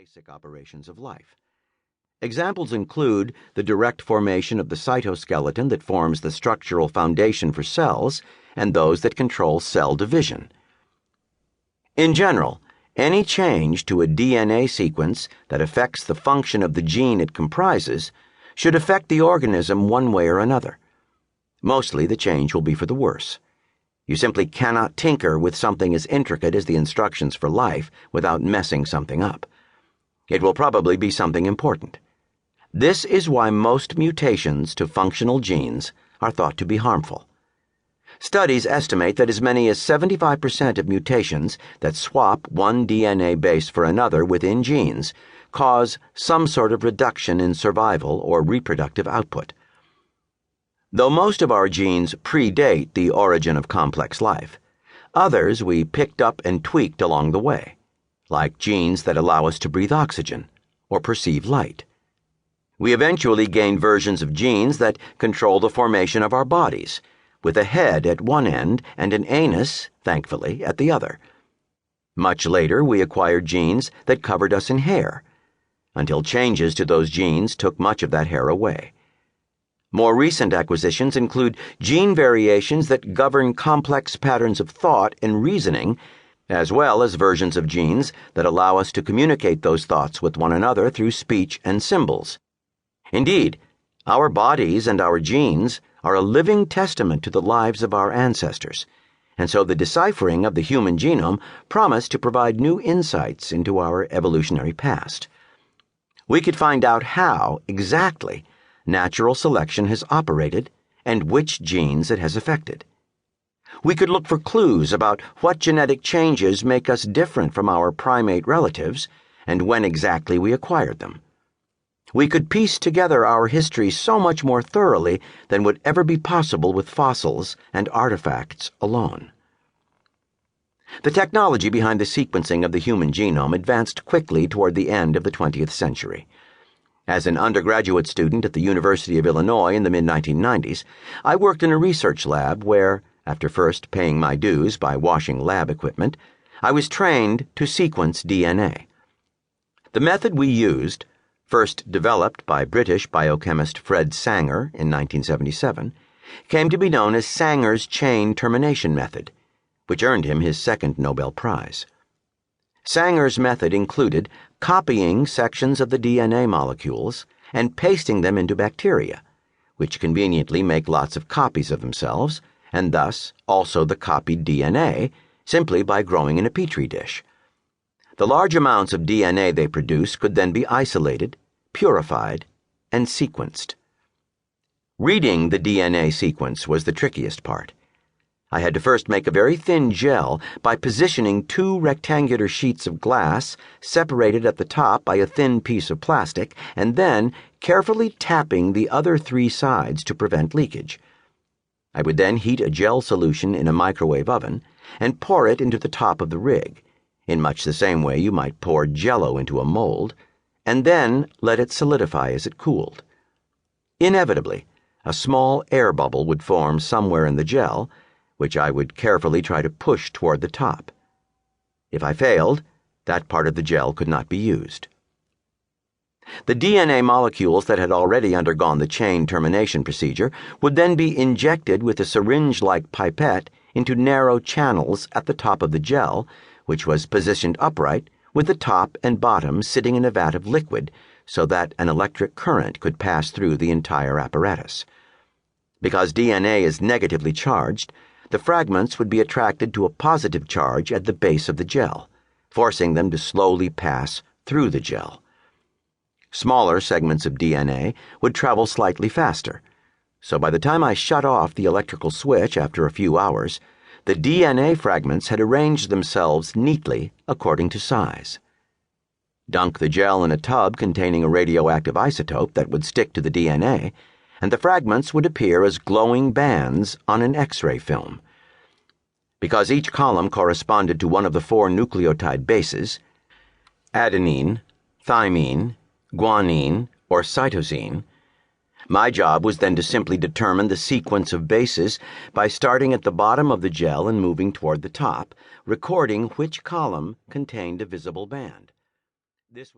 basic operations of life. Examples include the direct formation of the cytoskeleton that forms the structural foundation for cells and those that control cell division. In general, any change to a DNA sequence that affects the function of the gene it comprises should affect the organism one way or another. Mostly the change will be for the worse. You simply cannot tinker with something as intricate as the instructions for life without messing something up. It will probably be something important. This is why most mutations to functional genes are thought to be harmful. Studies estimate that as many as 75% of mutations that swap one DNA base for another within genes cause some sort of reduction in survival or reproductive output. Though most of our genes predate the origin of complex life, others we picked up and tweaked along the way, like genes that allow us to breathe oxygen or perceive light. We eventually gained versions of genes that control the formation of our bodies, with a head at one end and an anus, thankfully, at the other. Much later, we acquired genes that covered us in hair, until changes to those genes took much of that hair away. More recent acquisitions include gene variations that govern complex patterns of thought and reasoning, as well as versions of genes that allow us to communicate those thoughts with one another through speech and symbols. Indeed, our bodies and our genes are a living testament to the lives of our ancestors, and so the deciphering of the human genome promised to provide new insights into our evolutionary past. We could find out how, exactly, natural selection has operated and which genes it has affected. We could look for clues about what genetic changes make us different from our primate relatives and when exactly we acquired them. We could piece together our history so much more thoroughly than would ever be possible with fossils and artifacts alone. The technology behind the sequencing of the human genome advanced quickly toward the end of the 20th century. As an undergraduate student at the University of Illinois in the mid-1990s, I worked in a research lab where, after first paying my dues by washing lab equipment, I was trained to sequence DNA. The method we used, first developed by British biochemist Fred Sanger in 1977, came to be known as Sanger's chain termination method, which earned him his second Nobel Prize. Sanger's method included copying sections of the DNA molecules and pasting them into bacteria, which conveniently make lots of copies of themselves, and thus also the copied DNA, simply by growing in a petri dish. The large amounts of DNA they produce could then be isolated, purified, and sequenced. Reading the DNA sequence was the trickiest part. I had to first make a very thin gel by positioning two rectangular sheets of glass separated at the top by a thin piece of plastic and then carefully tapping the other three sides to prevent leakage. I would then heat a gel solution in a microwave oven and pour it into the top of the rig, in much the same way you might pour Jell-O into a mold, and then let it solidify as it cooled. Inevitably, a small air bubble would form somewhere in the gel, which I would carefully try to push toward the top. If I failed, that part of the gel could not be used. The DNA molecules that had already undergone the chain termination procedure would then be injected with a syringe-like pipette into narrow channels at the top of the gel, which was positioned upright with the top and bottom sitting in a vat of liquid so that an electric current could pass through the entire apparatus. Because DNA is negatively charged, the fragments would be attracted to a positive charge at the base of the gel, forcing them to slowly pass through the gel. Smaller segments of DNA would travel slightly faster, so by the time I shut off the electrical switch after a few hours, the DNA fragments had arranged themselves neatly according to size. Dunk the gel in a tub containing a radioactive isotope that would stick to the DNA, and the fragments would appear as glowing bands on an X-ray film. Because each column corresponded to one of the four nucleotide bases, adenine, thymine, guanine, or cytosine, my job was then to simply determine the sequence of bases by starting at the bottom of the gel and moving toward the top, recording which column contained a visible band. This was